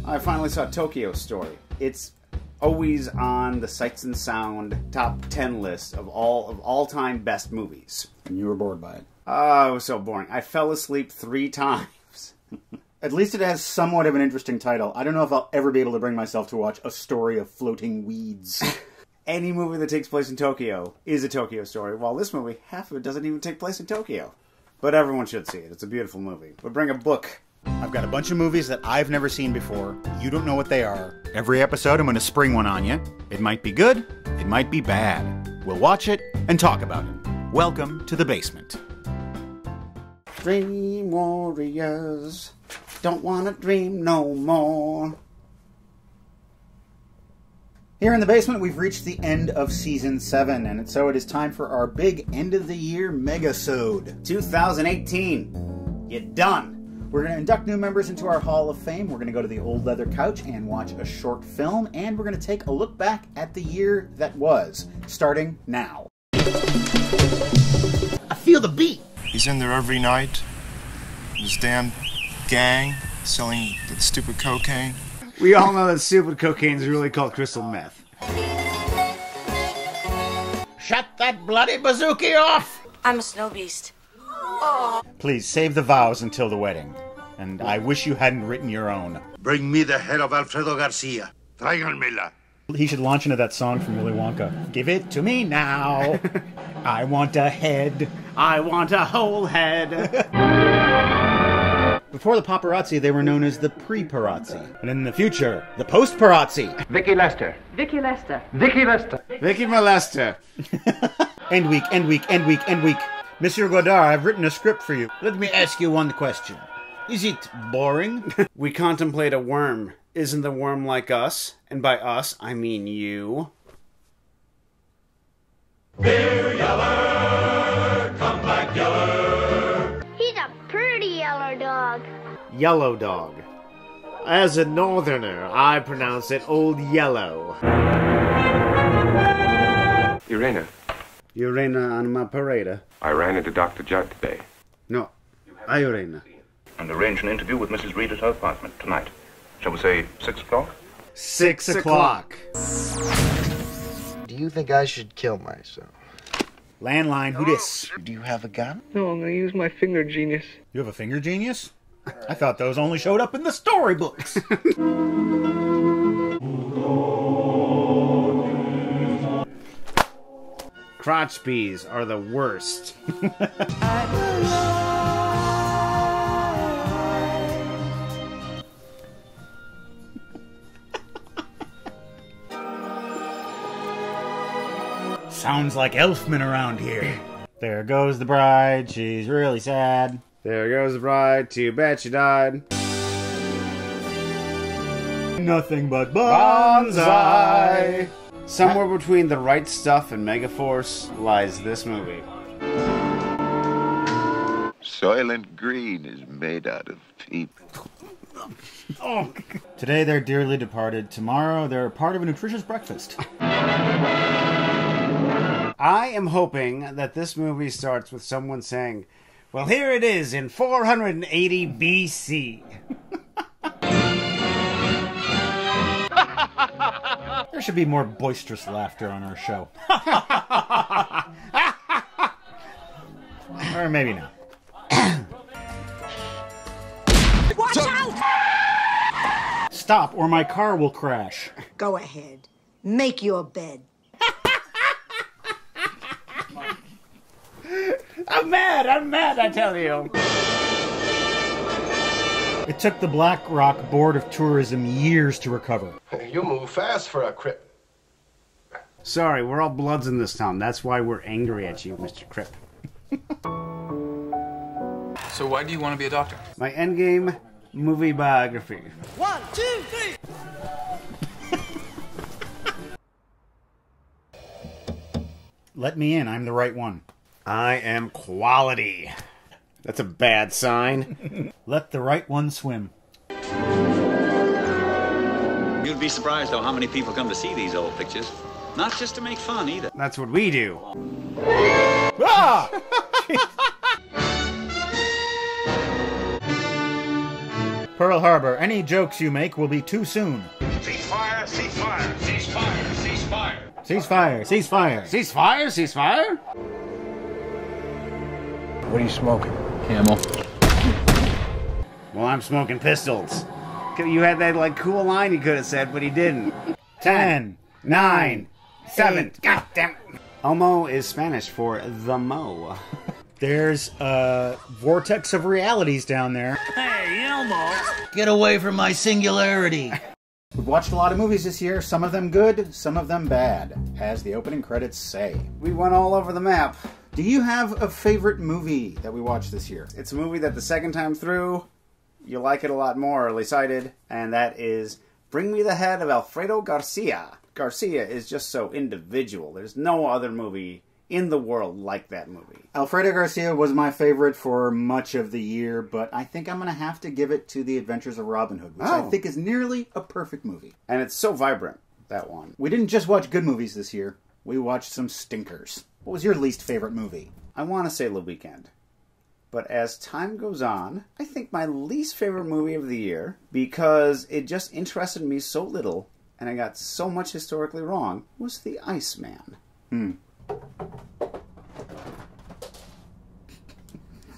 I finally saw Tokyo Story. It's always on the Sights and Sound top 10 list of all-time best movies. And you were bored by it. Oh, it was so boring. I fell asleep 3 times. At least it has somewhat of an interesting title. I don't know if I'll ever be able to bring myself to watch A Story of Floating Weeds. Any movie that takes place in Tokyo is a Tokyo Story, while this movie, half of it doesn't even take place in Tokyo. But everyone should see it. It's a beautiful movie. But bring a book. I've got a bunch of movies that I've never seen before. You don't know what they are. Every episode, I'm going to spring one on you. It might be good. It might be bad. We'll watch it and talk about it. Welcome to the basement. Dream warriors don't want to dream no more. Here in the basement, we've reached the end of Season 7, and so it is time for our big end-of-the-year Megasode. 2018. You're done. We're going to induct new members into our Hall of Fame, we're going to go to the old leather couch and watch a short film, and we're going to take a look back at the year that was, starting now. I feel the beat! He's in there every night. His damn gang selling that stupid cocaine. We all know that stupid cocaine is really called crystal meth. Shut that bloody bazooki off! I'm a snow beast. Please, save the vows until the wedding. And I wish you hadn't written your own. Bring me the head of Alfredo Garcia. Tráiganmela. He should launch into that song from Willy Wonka. Give it to me now. I want a head. I want a whole head. Before the paparazzi, they were known as the pre-parazzi. And in the future, the post-parazzi. Vicky Lester. Vicky Lester. Vicky Lester. Vicky Molester. End week, end week, end week, end week. Monsieur Godard, I've written a script for you. Let me ask you one question. Is it boring? We contemplate a worm. Isn't the worm like us? And by us, I mean you. Beer yeller, come back yeller. He's a pretty yellow dog. Yellow dog. As a northerner, I pronounce it Old Yellow. Irena. Urena on my parade. I ran into Dr. Judd today. No, Irena. And arrange an interview with Mrs. Reed at her apartment tonight. Shall we say 6 o'clock? 6 o'clock. Do you think I should kill myself? Landline, who dis? Do you have a gun? No, I'm gonna use my finger genius. You have a finger genius? I thought those only showed up in the storybooks. Crotch bees are the worst. Sounds like Elfman around here. There goes the bride, she's really sad. There goes the bride, too bad she died. Nothing but bonsai. Somewhere between The Right Stuff and Megaforce lies this movie. Soylent Green is made out of people. Oh. Today they're dearly departed. Tomorrow they're part of a nutritious breakfast. I am hoping that this movie starts with someone saying, well, here it is in 480 BC. There should be more boisterous laughter on our show. Or maybe not. Watch out! Stop, or my car will crash. Go ahead. Make your bed. I'm mad, I tell you. It took the Black Rock Board of Tourism years to recover. You move fast for a crip. Sorry, we're all Bloods in this town. That's why we're angry at you, Mr. Crip. So why do you want to be a doctor? My endgame movie biography. 1, 2, 3. Let me in, I'm the right one. I am quality. That's a bad sign. Let the right one swim. You'd be surprised, though, how many people come to see these old pictures. Not just to make fun, either. That's what we do. Ah! Pearl Harbor, any jokes you make will be too soon. Ceasefire, ceasefire, ceasefire, ceasefire. Ceasefire, ceasefire. Ceasefire, ceasefire. What are you smoking? Camel. Well, I'm smoking pistols. You had that like cool line you could have said, but he didn't. 10, 9, 7. God damn it. Elmo is Spanish for the Mo. There's a vortex of realities down there. Hey, Elmo! Get away from my singularity. We've watched a lot of movies this year, some of them good, some of them bad, as the opening credits say. We went all over the map. Do you have a favorite movie that we watched this year? It's a movie that the second time through, you like it a lot more, or at least I did, and that is Bring Me the Head of Alfredo Garcia. Garcia is just so individual. There's no other movie in the world like that movie. Alfredo Garcia was my favorite for much of the year, but I think I'm going to have to give it to The Adventures of Robin Hood, which I think is nearly a perfect movie. And it's so vibrant, that one. We didn't just watch good movies this year. We watched some stinkers. What was your least favorite movie? I want to say Le Weekend. But as time goes on, I think my least favorite movie of the year, because it just interested me so little, and I got so much historically wrong, was The Iceman.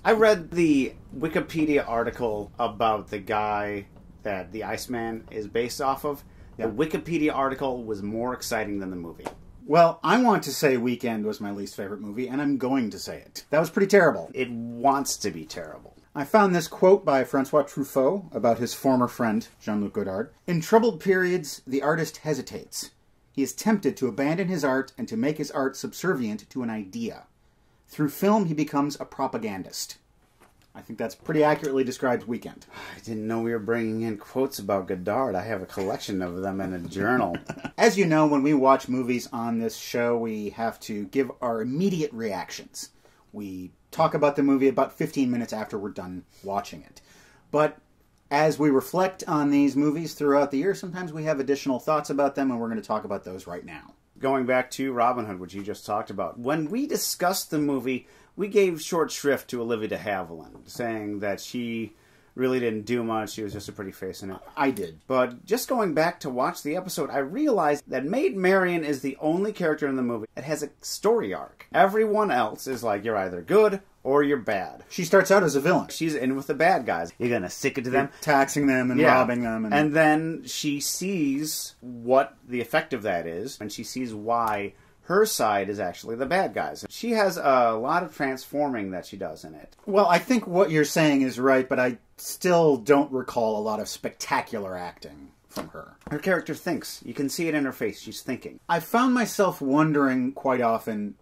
I read the Wikipedia article about the guy that The Iceman is based off of. The Wikipedia article was more exciting than the movie. Well, I want to say Weekend was my least favorite movie, and I'm going to say it. That was pretty terrible. It wants to be terrible. I found this quote by Francois Truffaut about his former friend, Jean-Luc Godard. In troubled periods, the artist hesitates. He is tempted to abandon his art and to make his art subservient to an idea. Through film, he becomes a propagandist. I think that's pretty accurately describes Weekend. I didn't know we were bringing in quotes about Godard. I have a collection of them in a journal. As you know, when we watch movies on this show, we have to give our immediate reactions. We talk about the movie about 15 minutes after we're done watching it. But as we reflect on these movies throughout the year, sometimes we have additional thoughts about them, and we're going to talk about those right now. Going back to Robin Hood, which you just talked about. When we discussed the movie, we gave short shrift to Olivia de Havilland, saying that she really didn't do much. She was just a pretty face in it. I did. But just going back to watch the episode, I realized that Maid Marian is the only character in the movie that has a story arc. Everyone else is like, you're either good or you're bad. She starts out as a villain. She's in with the bad guys. You're going to stick it to them. You're taxing them and robbing them. And then she sees what the effect of that is, and she sees why her side is actually the bad guys. She has a lot of transforming that she does in it. Well, I think what you're saying is right, but I still don't recall a lot of spectacular acting from her. Her character thinks. You can see it in her face. She's thinking. I found myself wondering quite often,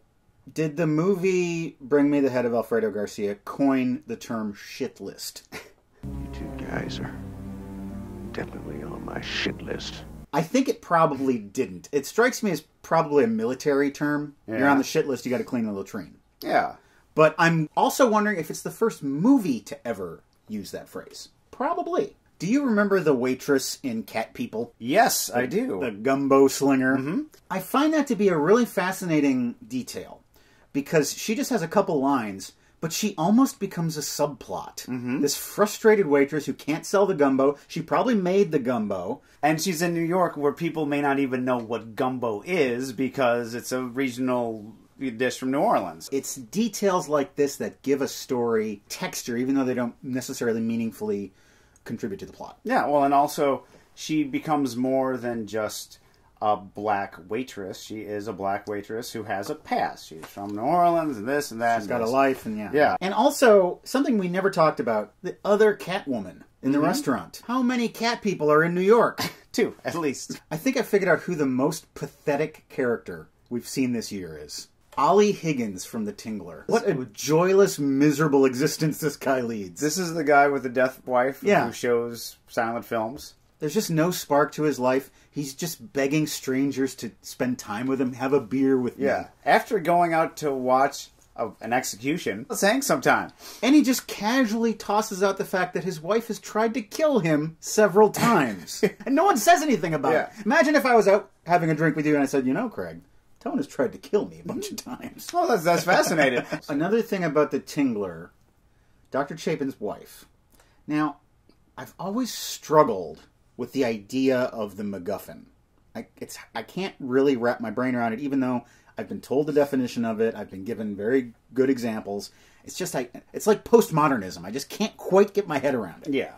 did the movie Bring Me the Head of Alfredo Garcia coin the term shit list? You two guys are definitely on my shit list. I think it probably didn't. It strikes me as probably a military term. Yeah. You're on the shit list, you got to clean the latrine. Yeah. But I'm also wondering if it's the first movie to ever use that phrase. Probably. Do you remember the waitress in Cat People? Yes, I do. The gumbo slinger. Mm-hmm. I find that to be a really fascinating detail, because she just has a couple lines, but she almost becomes a subplot. Mm-hmm. This frustrated waitress who can't sell the gumbo. She probably made the gumbo. And she's in New York, where people may not even know what gumbo is, because it's a regional dish from New Orleans. It's details like this that give a story texture, even though they don't necessarily meaningfully contribute to the plot. Yeah, well, and also, she becomes more than just a black waitress. She is a black waitress who has a past. She's from New Orleans and this and that. She's got a life and Yeah. And also, something we never talked about, the other Catwoman in the restaurant. How many cat people are in New York? 2, at least. I think I figured out who the most pathetic character we've seen this year is. Ollie Higgins from The Tingler. What a joyless, miserable existence this guy leads. This is the guy with the deaf wife who shows silent films. There's just no spark to his life. He's just begging strangers to spend time with him, have a beer with me. Yeah. After going out to watch an execution, let's hang sometime. And he just casually tosses out the fact that his wife has tried to kill him several times. And no one says anything about it. Imagine if I was out having a drink with you and I said, you know, Craig, Tone has tried to kill me a bunch of times. Well, that's fascinating. Another thing about The Tingler, Dr. Chapin's wife. Now, I've always struggled with the idea of the MacGuffin. I can't really wrap my brain around it, even though I've been told the definition of it. I've been given very good examples. It's just it's like postmodernism. I just can't quite get my head around it. Yeah.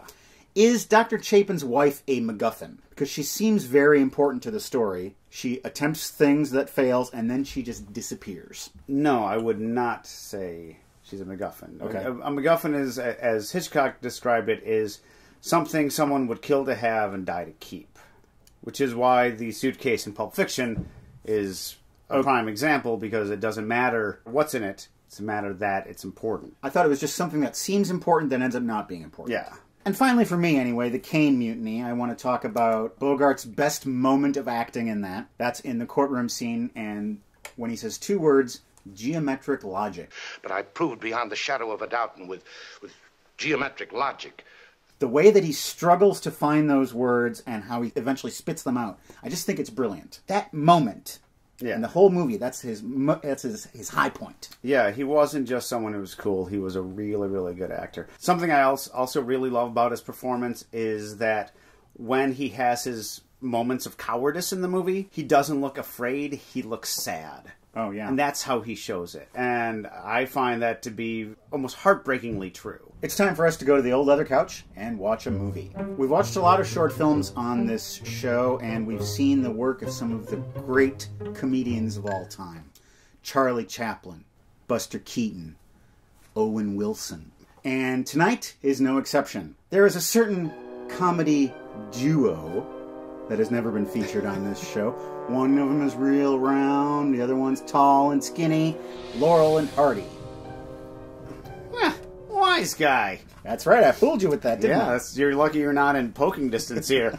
Is Dr. Chapin's wife a MacGuffin? Because she seems very important to the story. She attempts things that fails, and then she just disappears. No, I would not say she's a MacGuffin. Okay. A MacGuffin is, as Hitchcock described it, is something someone would kill to have and die to keep. Which is why the suitcase in Pulp Fiction is a prime example, because it doesn't matter what's in it. It's a matter that it's important. I thought it was just something that seems important that ends up not being important. Yeah. And finally, for me anyway, the Kane Mutiny. I want to talk about Bogart's best moment of acting in that. That's in the courtroom scene, and when he says two words, geometric logic. But I proved beyond the shadow of a doubt, and with geometric logic. The way that he struggles to find those words and how he eventually spits them out, I just think it's brilliant. That moment... Yeah. In the whole movie, that's his high point. Yeah, he wasn't just someone who was cool. He was a really, really good actor. Something I also really love about his performance is that when he has his moments of cowardice in the movie, he doesn't look afraid, he looks sad. Oh, yeah. And that's how he shows it. And I find that to be almost heartbreakingly true. It's time for us to go to the old leather couch and watch a movie. We've watched a lot of short films on this show, and we've seen the work of some of the great comedians of all time. Charlie Chaplin, Buster Keaton, Owen Wilson. And tonight is no exception. There is a certain comedy duo that has never been featured on this show. One of them is real round, the other one's tall and skinny. Laurel and Hardy. Wise guy. That's right, I fooled you with that, didn't I? Yeah, you're lucky you're not in poking distance here.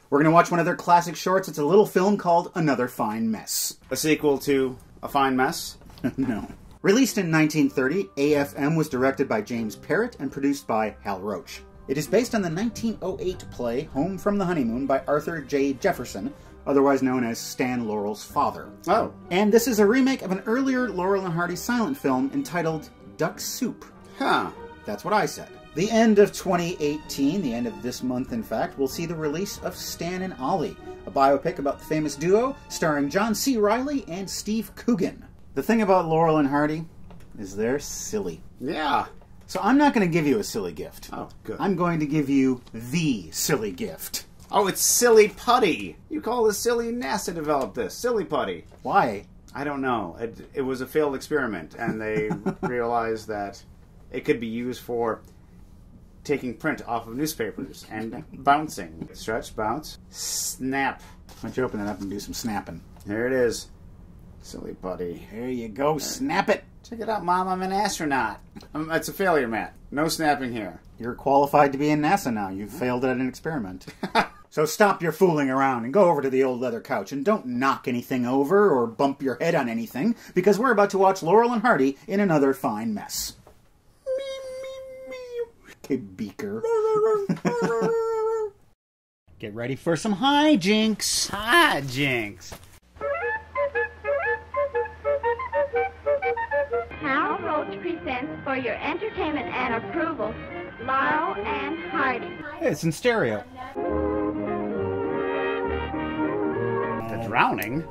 We're going to watch one of their classic shorts. It's a little film called Another Fine Mess. A sequel to A Fine Mess? No. Released in 1930, AFM was directed by James Parrott and produced by Hal Roach. It is based on the 1908 play Home from the Honeymoon by Arthur J. Jefferson, otherwise known as Stan Laurel's father. Oh. And this is a remake of an earlier Laurel and Hardy silent film entitled Duck Soup. Huh. That's what I said. The end of 2018, the end of this month in fact, will see the release of Stan and Ollie, a biopic about the famous duo starring John C. Reilly and Steve Coogan. The thing about Laurel and Hardy is they're silly. Yeah. So I'm not going to give you a silly gift. Oh, good. I'm going to give you the silly gift. Oh, it's Silly Putty. You call this silly? NASA developed this. Silly Putty. Why? I don't know. It was a failed experiment, and they realized that it could be used for taking print off of newspapers and bouncing. Stretch, bounce, snap. Why don't you open it up and do some snapping? There it is. Silly Putty. There you go. Snap it. Check it out, Mom. I'm an astronaut. It's a failure, Matt. No snapping here. You're qualified to be in NASA now. You've failed at an experiment. So stop your fooling around and go over to the old leather couch and don't knock anything over or bump your head on anything, because we're about to watch Laurel and Hardy in Another Fine Mess. Okay, Beaker. Get ready for some hijinks. Hijinks. Hal Roach presents for your entertainment and approval, Laurel and Hardy. Hey, it's in stereo. The drowning?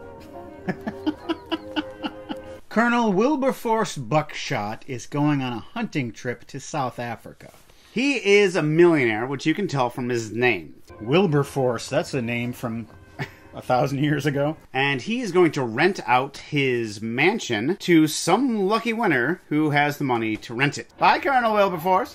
Colonel Wilberforce Buckshot is going on a hunting trip to South Africa. He is a millionaire, which you can tell from his name. Wilberforce, that's a name from 1,000 years ago. And he is going to rent out his mansion to some lucky winner who has the money to rent it. Bye, Colonel Wilberforce.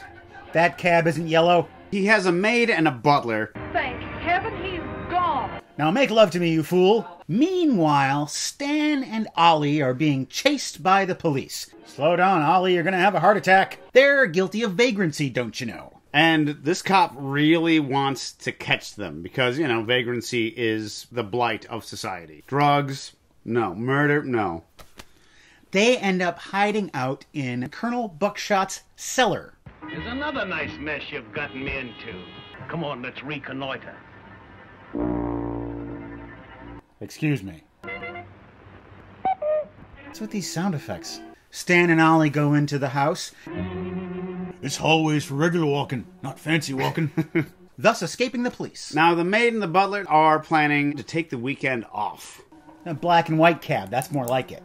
That cab isn't yellow. He has a maid and a butler. Thank heaven he's gone. Now make love to me, you fool. Meanwhile, Stan and Ollie are being chased by the police. Slow down, Ollie, you're gonna have a heart attack. They're guilty of vagrancy, don't you know? And this cop really wants to catch them because, you know, vagrancy is the blight of society. Drugs, no. Murder, no. They end up hiding out in Colonel Buckshot's cellar. There's another nice mess you've gotten me into. Come on, let's reconnoiter. Excuse me. What's with these sound effects? Stan and Ollie go into the house. This hallway's for regular walking, not fancy walking. Thus escaping the police. Now, the maid and the butler are planning to take the weekend off. A black and white cab, that's more like it.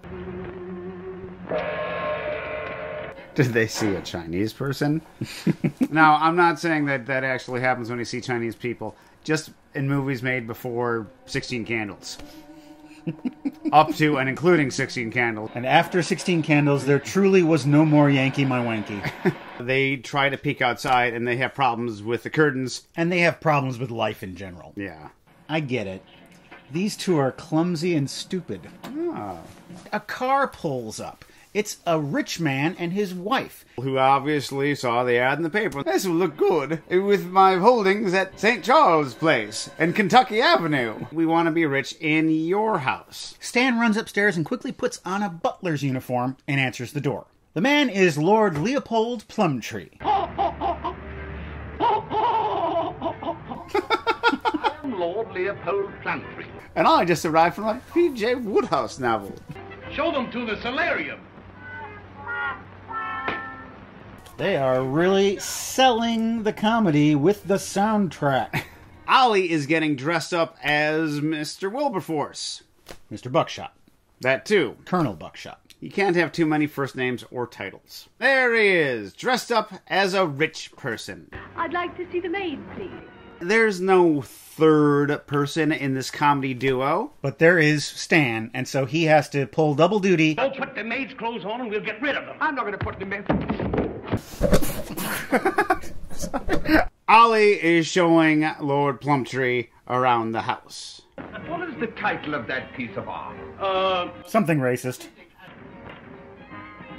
Did they see a Chinese person? Now, I'm not saying that that actually happens when you see Chinese people. Just in movies made before 16 Candles. Up to and including 16 Candles. And after 16 Candles, there truly was no more Yankee My Wanky. They try to peek outside, and they have problems with the curtains. And they have problems with life in general. Yeah. I get it. These two are clumsy and stupid. Oh. A car pulls up. It's a rich man and his wife. Who obviously saw the ad in the paper. This will look good with my holdings at St. Charles Place and Kentucky Avenue. We want to be rich in your house. Stan runs upstairs and quickly puts on a butler's uniform and answers the door. The man is Lord Leopold Plumtree. I'm Lord Leopold Plumtree. And I just arrived from a P.J. Woodhouse novel. Show them to the solarium. They are really selling the comedy with the soundtrack. Ollie is getting dressed up as Mr. Wilberforce. Mr. Buckshot. That too. Colonel Buckshot. You can't have too many first names or titles. There he is, dressed up as a rich person. I'd like to see the maid, please. There's no third person in this comedy duo. But there is Stan, and so he has to pull double duty. Oh, put the maid's clothes on and we'll get rid of them. I'm not going to put them in. Ollie is showing Lord Plumtree around the house. What is the title of that piece of art? Something racist.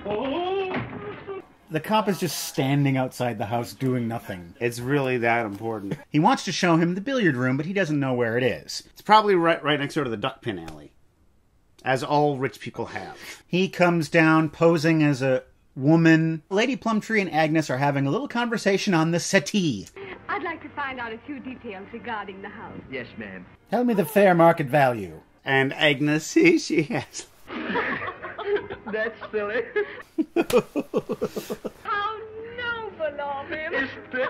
Oh. The cop is just standing outside the house doing nothing. It's really that important. He wants to show him the billiard room, but he doesn't know where it is. It's probably right next door to the duck pin alley. As all rich people have. He comes down posing as a woman. Lady Plumtree and Agnes are having a little conversation on the settee. I'd like to find out a few details regarding the house. Yes, ma'am. Tell me the fair market value. And Agnes, she has... That's silly. How noble of him. Isn't it?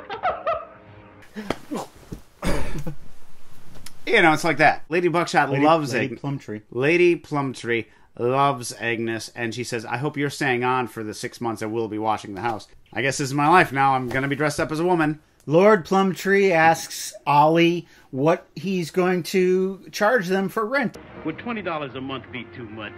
You know, it's like that. Lady Buckshot loves Lady Agnes. Plumtree. Lady Plumtree loves Agnes, and she says, I hope you're staying on for the 6 months I will be watching the house. I guess this is my life now. I'm going to be dressed up as a woman. Lord Plumtree asks Ollie what he's going to charge them for rent. Would $20 a month be too much?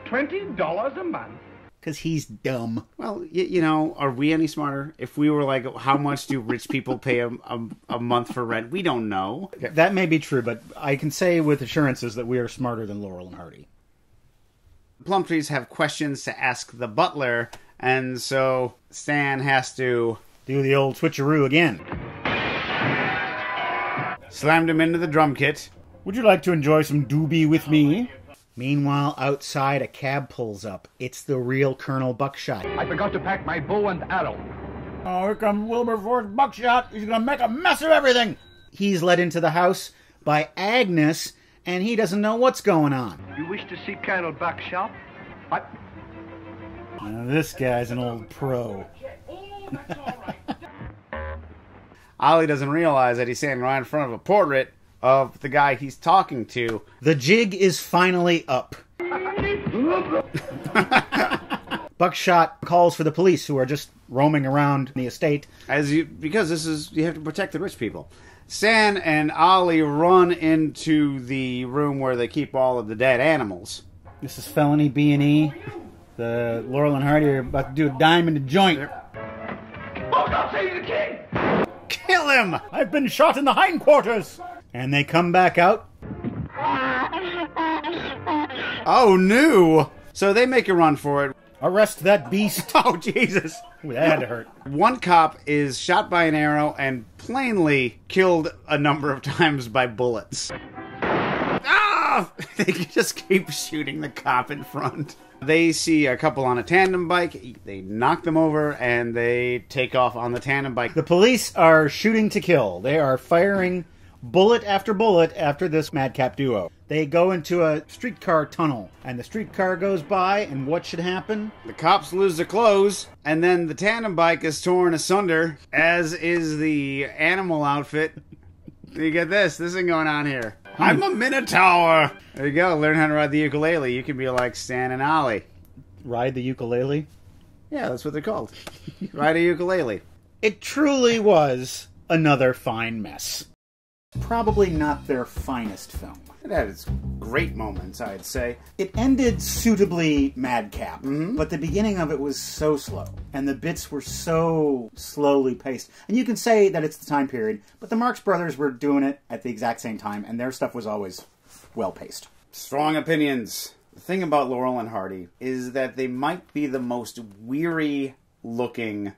$20 a month? Because he's dumb. Well, you know, are we any smarter? If we were like, how much do rich people pay a month for rent? We don't know. That may be true, but I can say with assurances that we are smarter than Laurel and Hardy. Plumtrees have questions to ask the butler, and so Stan has to... do the old switcheroo again. Slammed him into the drum kit. Would you like to enjoy some doobie with me? Meanwhile, outside, a cab pulls up. It's the real Colonel Buckshot. I forgot to pack my bow and arrow. Oh, here comes Wilberforce Buckshot. He's going to make a mess of everything. He's led into the house by Agnes, and he doesn't know what's going on. You wish to see Colonel Buckshot? Now, this guy's an old pro. Ollie doesn't realize that he's standing right in front of a portrait of the guy he's talking to. The jig is finally up. Buckshot calls for the police, who are just roaming around the estate. Because you have to protect the rich people. Stan and Ollie run into the room where they keep all of the dead animals. This is felony B&E. The Laurel and Hardy are about to do a dime in the joint. Oh, don't say the king! Kill him! I've been shot in the hindquarters! And they come back out. Oh, no! So they make a run for it. Arrest that beast. Oh, Jesus. Ooh, that had to hurt. One cop is shot by an arrow and plainly killed a number of times by bullets. Ah! They just keep shooting the cop in front. They see a couple on a tandem bike. They knock them over and they take off on the tandem bike. The police are shooting to kill. They are firing bullet after bullet after this madcap duo. They go into a streetcar tunnel, and the streetcar goes by, and what should happen? The cops lose their clothes, and then the tandem bike is torn asunder, as is the animal outfit. You get this. This isn't going on here. I'm a Minotaur. There you go. Learn how to ride the ukulele. You can be like Stan and Ollie. Ride the ukulele? Yeah, that's what they're called. Ride a ukulele. It truly was another fine mess. Probably not their finest film. It had its great moments, I'd say. It ended suitably madcap, but the beginning of it was so slow, and the bits were so slowly paced. And you can say that it's the time period, but the Marx Brothers were doing it at the exact same time, and their stuff was always well-paced. Strong opinions. The thing about Laurel and Hardy is that they might be the most weary-looking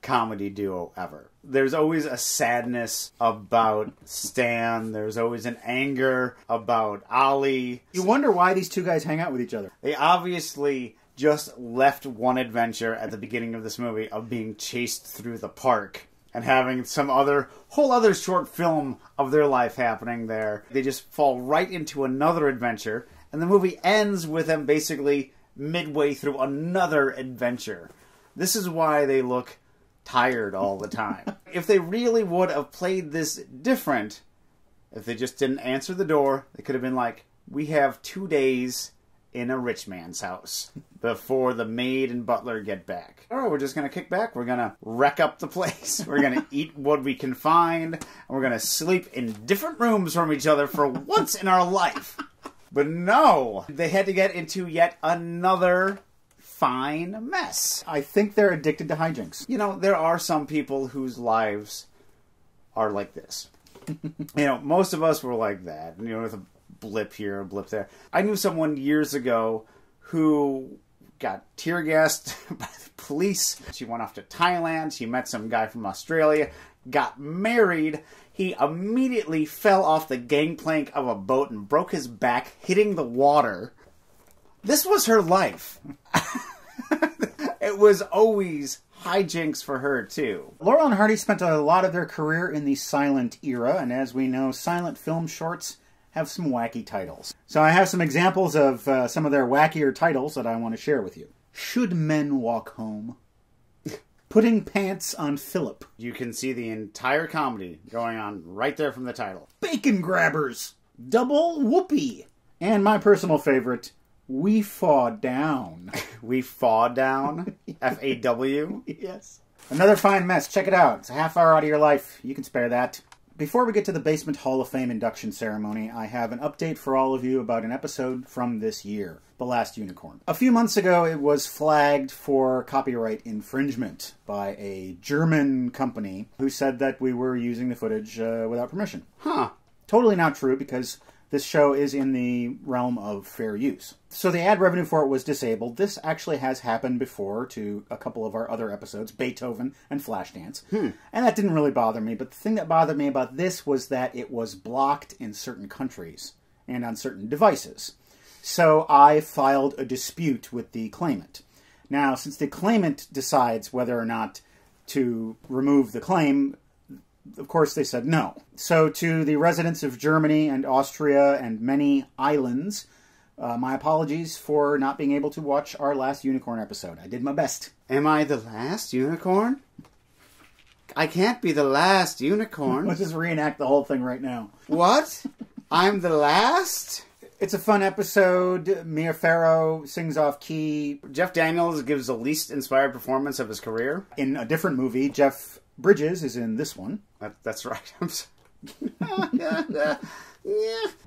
comedy duo ever. There's always a sadness about Stan. There's always an anger about Ollie. You wonder why these two guys hang out with each other. They obviously just left one adventure at the beginning of this movie of being chased through the park and having some whole other short film of their life happening there. They just fall right into another adventure, and the movie ends with them basically midway through another adventure. This is why they look tired all the time. If they really would have played this different, if they just didn't answer the door, they could have been like, we have 2 days in a rich man's house before the maid and butler get back. Or we're just going to kick back. We're going to wreck up the place. We're going to eat what we can find. And we're going to sleep in different rooms from each other for once in our life. But no, they had to get into yet another fine mess. I think they're addicted to hijinks. You know, there are some people whose lives are like this. You know, most of us were like that. You know, with a blip here, a blip there. I knew someone years ago who got tear gassed by the police. She went off to Thailand. She met some guy from Australia. Got married. He immediately fell off the gangplank of a boat and broke his back, hitting the water. This was her life. It was always hijinks for her, too. Laurel and Hardy spent a lot of their career in the silent era, and as we know, silent film shorts have some wacky titles. So I have some examples of some of their wackier titles that I want to share with you. Should Men Walk Home? Putting Pants on Philip. You can see the entire comedy going on right there from the title. Bacon Grabbers. Double Whoopee. And my personal favorite, We Faw Down. We Faw Down? F-A-W? Yes. Another fine mess. Check it out. It's a half hour out of your life. You can spare that. Before we get to the Basement Hall of Fame induction ceremony, I have an update for all of you about an episode from this year, The Last Unicorn. A few months ago, it was flagged for copyright infringement by a German company who said that we were using the footage without permission. Huh. Totally not true, because this show is in the realm of fair use. So the ad revenue for it was disabled. This actually has happened before to a couple of our other episodes, Beethoven and Flashdance. And that didn't really bother me, but the thing that bothered me about this was that it was blocked in certain countries and on certain devices. So I filed a dispute with the claimant. Now, since the claimant decides whether or not to remove the claim, of course, they said no. So to the residents of Germany and Austria and many islands, my apologies for not being able to watch our Last Unicorn episode. I did my best. Am I the last unicorn? I can't be the last unicorn. Let's just reenact the whole thing right now. What? I'm the last? It's a fun episode. Mia Farrow sings off key. Jeff Daniels gives the least inspired performance of his career. In a different movie, Jeff Bridges is in this one. That's right. I'm sorry.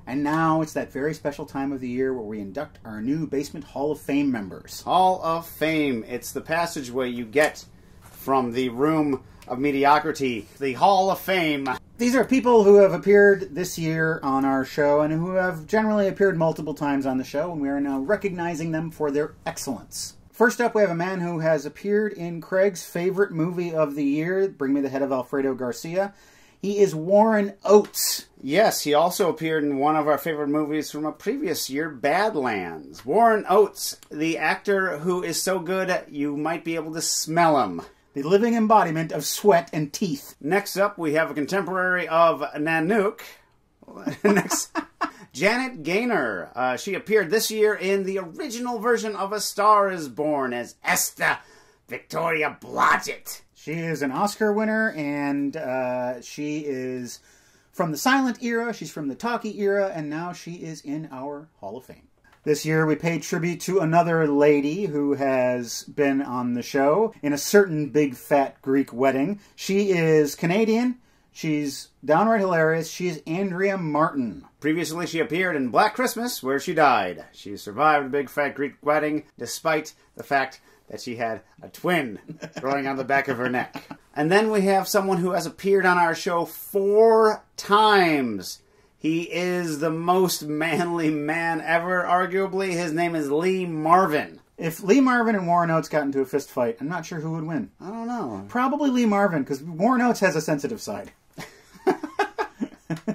And now it's that very special time of the year where we induct our new Basement Hall of Fame members. Hall of Fame. It's the passageway you get from the room of mediocrity, the Hall of Fame. These are people who have appeared this year on our show and who have generally appeared multiple times on the show, and we are now recognizing them for their excellence. First up, we have a man who has appeared in Craig's favorite movie of the year, Bring Me the Head of Alfredo Garcia. He is Warren Oates. Yes, he also appeared in one of our favorite movies from a previous year, Badlands. Warren Oates, the actor who is so good you might be able to smell him. The living embodiment of sweat and teeth. Next up, we have a contemporary of Nanook. Next, Janet Gaynor. She appeared this year in the original version of A Star is Born as Esther Victoria Blodgett. She is an Oscar winner, and she is from the silent era, she's from the talkie era, and now she is in our Hall of Fame. This year we paid tribute to another lady who has been on the show in a certain big fat Greek wedding. She is Canadian. She's downright hilarious. She's Andrea Martin. Previously, she appeared in Black Christmas, where she died. She survived a big fat Greek wedding, despite the fact that she had a twin growing on the back of her neck. And then we have someone who has appeared on our show 4 times. He is the most manly man ever, arguably. His name is Lee Marvin. If Lee Marvin and Warren Oates got into a fist fight, I'm not sure who would win. I don't know. Probably Lee Marvin, because Warren Oates has a sensitive side.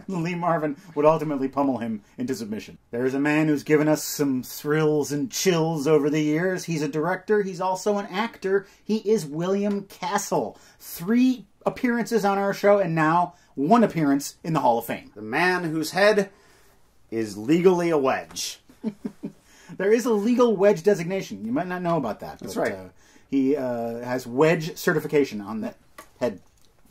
Lee Marvin would ultimately pummel him into submission. There's a man who's given us some thrills and chills over the years. He's a director. He's also an actor. He is William Castle. 3 appearances on our show, and now 1 appearance in the Hall of Fame. The man whose head is legally a wedge. There is a legal wedge designation. You might not know about that. That's right. He has wedge certification on that head.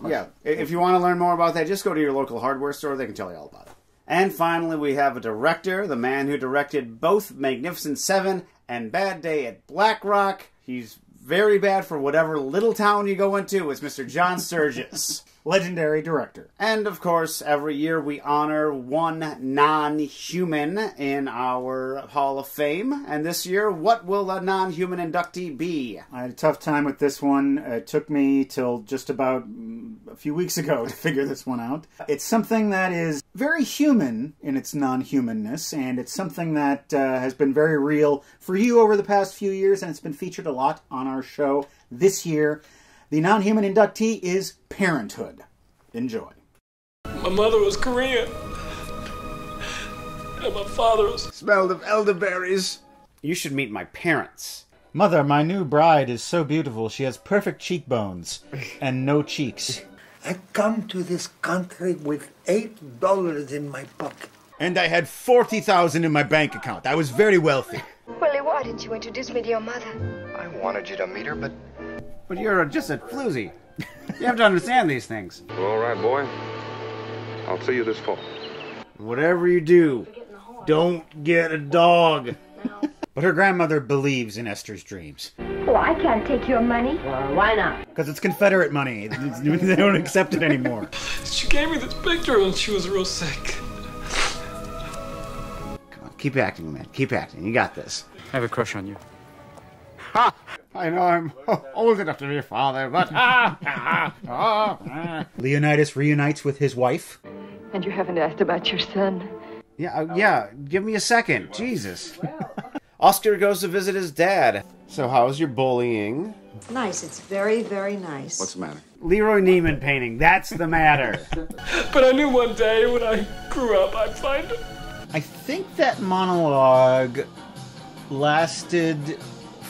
Yeah, if you want to learn more about that, just go to your local hardware store. They can tell you all about it. And finally, we have a director, the man who directed both Magnificent Seven and Bad Day at Black Rock. He's very bad for whatever little town you go into. It's Mr. John Sturgis. Legendary director. And, of course, every year we honor one non-human in our Hall of Fame. And this year, what will the non-human inductee be? I had a tough time with this one. It took me till just about a few weeks ago to figure this one out. It's something that is very human in its non-humanness, and it's something that has been very real for you over the past few years, and it's been featured a lot on our show this year. The non-human inductee is Parenthood. Enjoy. My mother was Korean. And my father was... Smelled of elderberries. You should meet my parents. Mother, my new bride is so beautiful. She has perfect cheekbones and no cheeks. I come to this country with $8 in my pocket. And I had $40,000 in my bank account. I was very wealthy. Willie, why didn't you introduce me to your mother? I wanted you to meet her, but you're just a floozy. You have to understand these things. All right, boy. I'll see you this fall. Whatever you do, don't get a dog. But her grandmother believes in Esther's dreams. Oh, I can't take your money. Well, why not? Because it's Confederate money. They don't accept it anymore. She gave me this picture when she was real sick. Come on, keep acting, man. Keep acting. You got this. I have a crush on you. Ha! I know I'm old enough to be a father, but Leonidas reunites with his wife. And you haven't asked about your son? Yeah, give me a second. Jesus. Oscar goes to visit his dad. So how's your bullying? Nice. It's very, very nice. What's the matter? Leroy Neiman painting. That's the matter. But I knew one day when I grew up I'd find him. I think that monologue lasted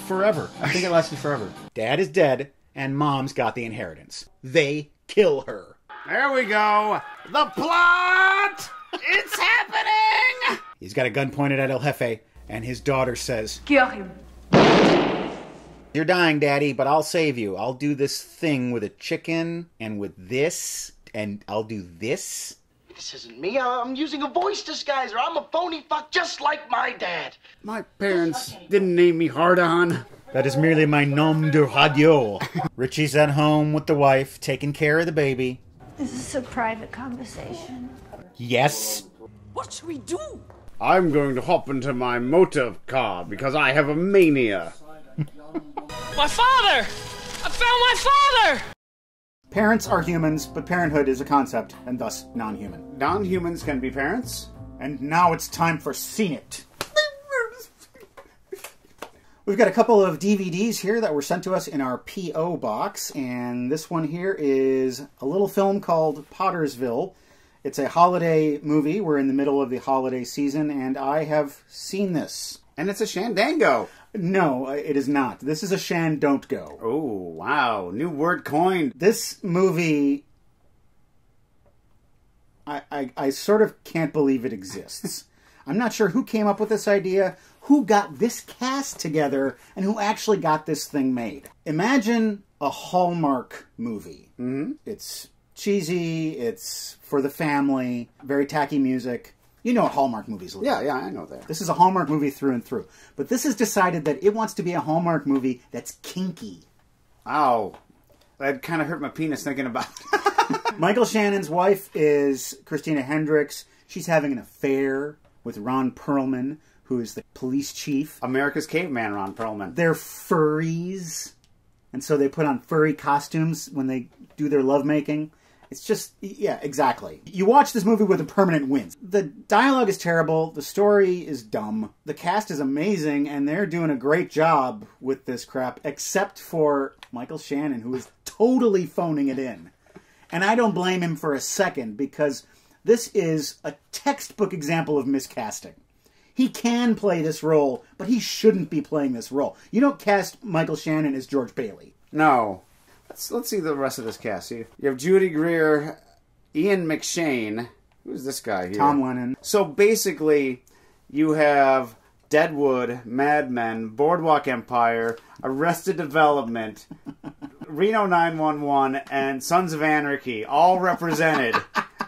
forever. I think it lasted forever. Dad is dead, and Mom's got the inheritance. They kill her. There we go. The plot! It's happening! He's got a gun pointed at El Jefe, and his daughter says, Kill him. You're dying, Daddy, but I'll save you. I'll do this thing with a chicken, and with this, and I'll do this. This isn't me. I'm using a voice disguiser. I'm a phony fuck just like my dad. My parents didn't name me Hard-On. That is merely my nom de radio. Richie's at home with the wife, taking care of the baby. Is this a private conversation? Yes. What should we do? I'm going to hop into my motor car because I have a mania. My father! I found my father! Parents are humans, but parenthood is a concept, and thus non-human. Non-humans can be parents. And now it's time for Seen It. We've got a couple of DVDs here that were sent to us in our P.O. box, and this one here is a little film called Pottersville. It's a holiday movie. We're in the middle of the holiday season, and I have seen this. And it's a Shandango. No, it is not. This is a Don't Go. Oh, wow. New word coined. This movie, I sort of can't believe it exists. I'm not sure who came up with this idea, who got this cast together, and who actually got this thing made. Imagine a Hallmark movie. Mm-hmm. It's cheesy, it's for the family, very tacky music. You know what Hallmark movies look like. Yeah, I know that. This is a Hallmark movie through and through. But this has decided that it wants to be a Hallmark movie that's kinky. Ow. That kind of hurt my penis thinking about it. Michael Shannon's wife is Christina Hendricks. She's having an affair with Ron Perlman, who is the police chief. America's caveman, Ron Perlman. They're furries. And so they put on furry costumes when they do their lovemaking. It's just, yeah, exactly. You watch this movie with a permanent win. The dialogue is terrible. The story is dumb. The cast is amazing, and they're doing a great job with this crap, except for Michael Shannon, who is totally phoning it in. And I don't blame him for a second, because this is a textbook example of miscasting. He can play this role, but he shouldn't be playing this role. You don't cast Michael Shannon as George Bailey. No. Let's see the rest of this cast. You have Judy Greer, Ian McShane. Who's this guy here? Tom Lennon. So basically, you have Deadwood, Mad Men, Boardwalk Empire, Arrested Development, Reno 911, and Sons of Anarchy, all represented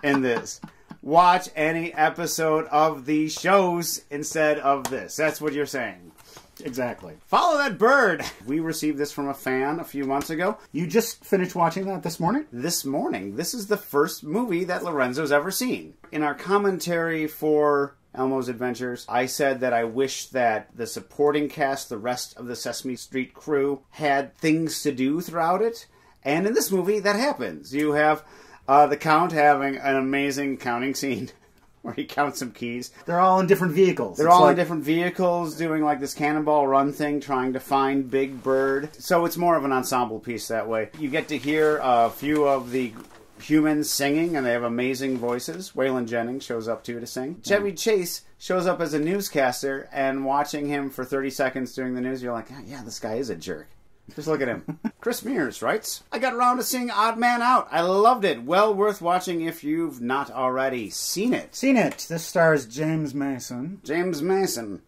in this. Watch any episode of these shows instead of this. That's what you're saying. Exactly. Follow that bird. We received this from a fan a few months ago. You just finished watching that this morning? This morning. This is the first movie that Lorenzo's ever seen. In our commentary for Elmo's Adventures, I said that I wish that the supporting cast, the rest of the Sesame Street crew, had things to do throughout it. And in this movie, that happens. You have the Count having an amazing counting scene where he counts some keys. They're all in different vehicles. They're all in different vehicles doing like this cannonball run thing, trying to find Big Bird. So it's more of an ensemble piece that way. You get to hear a few of the humans singing, and they have amazing voices. Waylon Jennings shows up too to sing. Chevy Chase shows up as a newscaster, and watching him for 30 seconds doing the news, you're like, yeah, this guy is a jerk. Just look at him. Chris Mears writes, I got around to seeing Odd Man Out. I loved it. Well worth watching if you've not already seen it. Seen it. This stars James Mason. James Mason.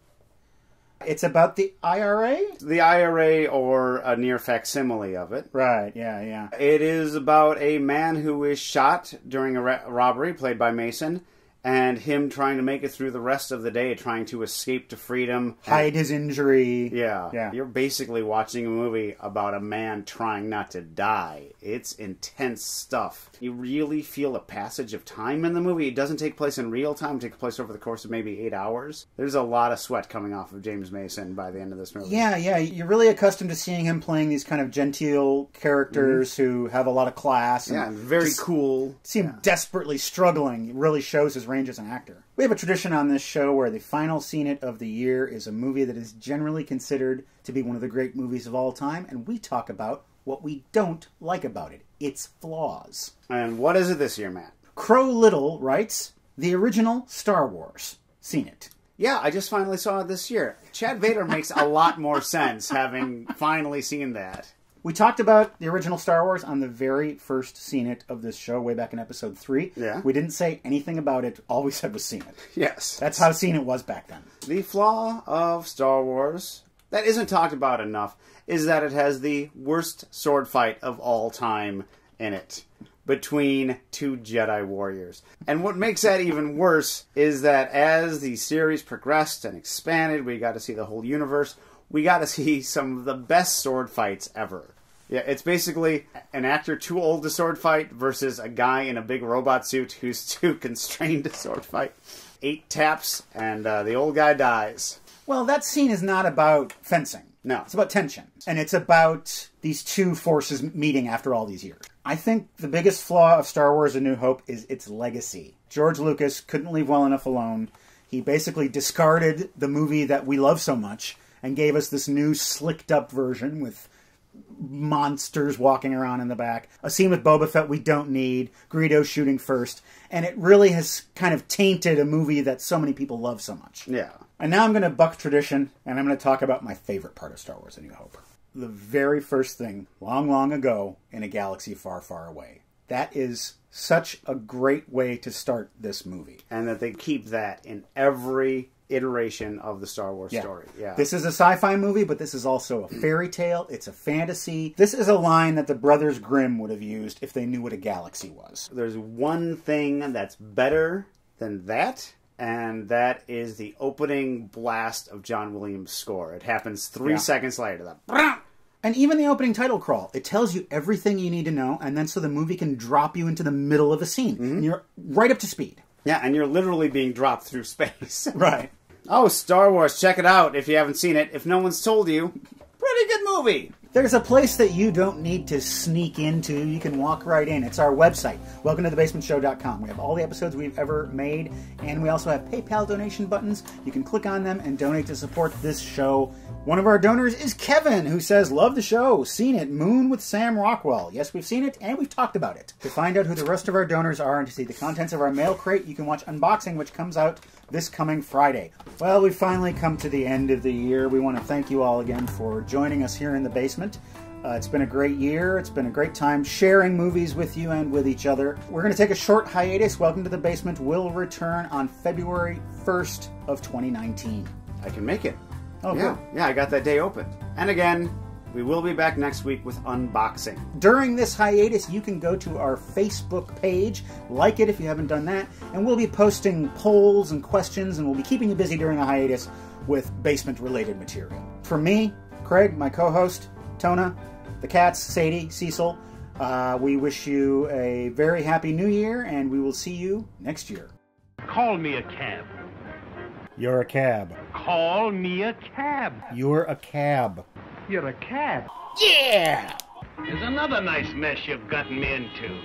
It's about the IRA? The IRA, or a near facsimile of it. Right, yeah. It is about a man who is shot during a robbery, played by Mason, and him trying to make it through the rest of the day, trying to escape to freedom. Hide his injury. Yeah. You're basically watching a movie about a man trying not to die. It's intense stuff. You really feel a passage of time in the movie. It doesn't take place in real time. It takes place over the course of maybe 8 hours. There's a lot of sweat coming off of James Mason by the end of this movie. Yeah. You're really accustomed to seeing him playing these kind of genteel characters who have a lot of class. And very cool. See him desperately struggling. It really shows his range as an actor. We have a tradition on this show where the final Seen It of the year is a movie that is generally considered to be one of the great movies of all time, and we talk about what we don't like about it. Its flaws. And what is it this year, Matt? Crow Little writes, the original Star Wars. Seen it. Yeah, I just finally saw it this year. Chad Vader makes a lot more sense having finally seen that. We talked about the original Star Wars on the very first Seen It of this show, way back in episode 3. Yeah. We didn't say anything about it. All we said was Seen It. Yes. That's how Seen It was back then. The flaw of Star Wars that isn't talked about enough is that it has the worst sword fight of all time in it, between two Jedi warriors. And what makes that even worse is that as the series progressed and expanded, we got to see the whole universe. We got to see some of the best sword fights ever. Yeah, it's basically an actor too old to sword fight versus a guy in a big robot suit who's too constrained to sword fight. 8 taps, and the old guy dies. Well, that scene is not about fencing. No. It's about tension. And it's about these two forces meeting after all these years. I think the biggest flaw of Star Wars A New Hope is its legacy. George Lucas couldn't leave well enough alone. He basically discarded the movie that we love so much and gave us this new slicked up version with monsters walking around in the back. A scene with Boba Fett we don't need. Greedo shooting first. And it really has kind of tainted a movie that so many people love so much. Yeah. And now I'm going to buck tradition, and I'm going to talk about my favorite part of Star Wars: A New Hope. The very first thing, long, long ago, in a galaxy far, far away. That is such a great way to start this movie. And that they keep that in every iteration of the Star Wars story. Yeah. This is a sci-fi movie, but this is also a fairy tale. It's a fantasy. This is a line that the Brothers Grimm would have used if they knew what a galaxy was. There's one thing that's better than that, and that is the opening blast of John Williams' score. It happens 3 seconds later. And even the opening title crawl, it tells you everything you need to know, and then so the movie can drop you into the middle of a scene. And you're right up to speed. Yeah, and you're literally being dropped through space. Right. Oh, Star Wars, check it out if you haven't seen it. If no one's told you, pretty good movie. There's a place that you don't need to sneak into. You can walk right in. It's our website, welcometothebasementshow.com. We have all the episodes we've ever made, and we also have PayPal donation buttons. You can click on them and donate to support this show. One of our donors is Kevin, who says, love the show, seen it, Moon with Sam Rockwell. Yes, we've seen it, and we've talked about it. To find out who the rest of our donors are and to see the contents of our mail crate, you can watch Unboxing, which comes out this coming Friday. Well, we've finally come to the end of the year. We want to thank you all again for joining us here in the basement. It's been a great year. It's been a great time sharing movies with you and with each other. We're going to take a short hiatus. Welcome to the Basement will return on February 1st of 2019. I can make it. Oh, yeah. good. Yeah, I got that day open. And again, we will be back next week with Unboxing. During this hiatus, you can go to our Facebook page, like it if you haven't done that, and we'll be posting polls and questions, and we'll be keeping you busy during the hiatus with basement-related material. For me, Craig, my co-host, Tona, the cats, Sadie, Cecil, we wish you a very happy new year, and we will see you next year. Call me a cab. You're a cab. Call me a cab. You're a cab. You're a cab. Yeah! Here's another nice mess you've gotten me into.